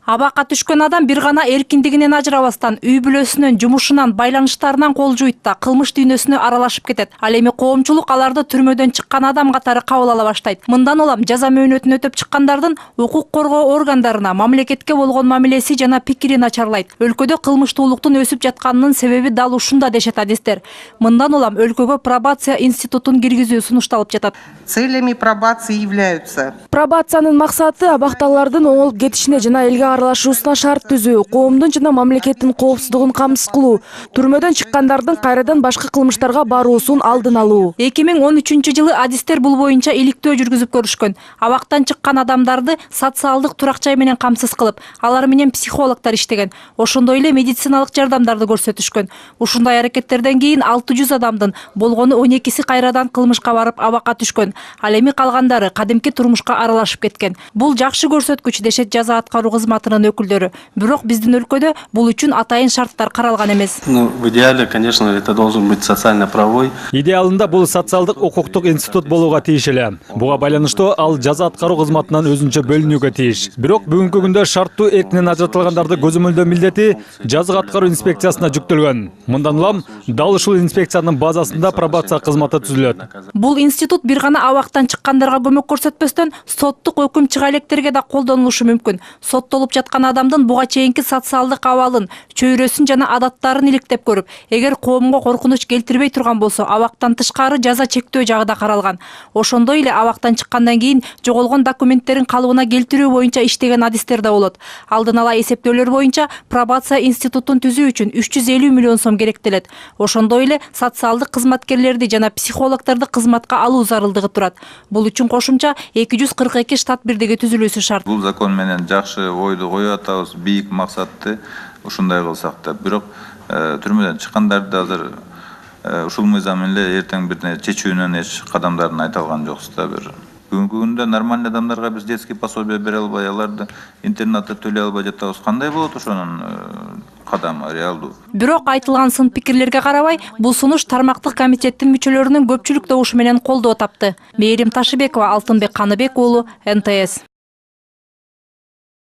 Абакка түшкөн адам бир гана эркиндигинен ажырабастан, үй бүлөсүнөн, жумушунан, байланыштарынан кол жуйт да кылмыш дүйнөсүнө аралашып кетет. Ал эми коомчулук аларды түрмөдөн чыккан адам катары кабыл ала баштайт. Мындан улам жаза мөөнөтүн өтөп чыккандардын укук коргоо органдарына мамлекетке болгон мамилеси жана пикири начарлайт. Өлкөдө кылмыштуулуктун өсүп жатканынын себеби дал ушунда дешет адистер. Мындан улам өлкөгө пробация институтун киргизүү сунушталып жатат. Целями пробации являются: пробациянын максаты абакталардын оңолуп кетишине жана элге аралашуусуна шарт түзүү, коомдун жана мамлекеттин коопсуздугун камсыз кылуу, түрмөдөн чыккандардын кайрадан башка кылмыштарга баруусун алдын алуу. 2013 жылы адистер бул боюнча иликтөө жүргүзүп көрүшкөн. Абактан чыккан адамдарды социалдык турак жай менен камсыз кылып, алар менен психологдор иштеген. Ошондой эле медициналык жардамдарды көрсөтүшкөн. Ушундай аракеттерден кийин 600 адамдын болгону 12си кайрадан кылмышка барып абакка түшкөн. Ал эми калгандары кадимки турмушка аралашып кеткен. Бул жакшы көрсөткүч дешет жаза аткаруу кызматынын өкүлдөрү. Бирок биздин өлкөдө бул үчүн атайын шарттар каралган эмес. В идеале, конечно, это должен быть социально-правовой. Идеалында бул социалдык укуктук институт болууга тийиш эле. Буга байланыштуу ал жаза аткаруу кызматынан өзүнчө бөлүнүүгө тийиш. Бирок бүгүнкү күндө шарттуу эркинен ажыратылгандарды көзөмөлдөө милдети жаза аткаруу инспекциясына жүктөлгөн. Мындан улам дал ушул инспекциянын базасында пробация кызматы түзүлөт. Бул институт бир гана абактан чыккандарга көмөк көрсөтпөстөн соттук өкүм чыга электерге да колдонулушу мүмкүн. Соттолуп жаткан адамдын буга чейинки социалдык абалын, чөйрөсүн жана адаттарын иликтеп көрүп, эгер коомго коркунуч келтирбей турган болсо, абактан тышкары жаза чектөө жагы да каралган. Ошондой эле абактан чыккандан кийин жоголгон документтерин калыбына келтирүү боюнча иштеген адистер да болот. Алдын ала эсептөөлөр боюнча пробация институтун түзүү үчүн 350 миллион сом керектелет. Ошондой эле социалдык кызматкерлерди жана психологдорду кызматка алуу зарылдыгы турат. Бул үчүн кошумча 242 штат бирдиги түзүлүүсү шарт. Бул закон менен жакшы ойду коюп атабыз, бийик максатты ушундай кылсак да. Бирок түрмөдөн чыккандарды азыр ушул мыйзам менен эртең бир чечүүнүн эч кадамдарын айта алган жоксуз да. Бүгүнкү күндө нормальный адамдарга биз детский пособие бере албай, аларды интернатта төлөй албай жатабыз. Кандай болот ошонун кадамы реалдуу? Бирок айтылган сын пикирлерге карабай, бул сунуш тармактык комитеттин мүчөлөрүнүн көпчүлүк добушу менен колдоо тапты. Мээрим Ташыбекова, Алтынбек Каныбек уулу, НТС.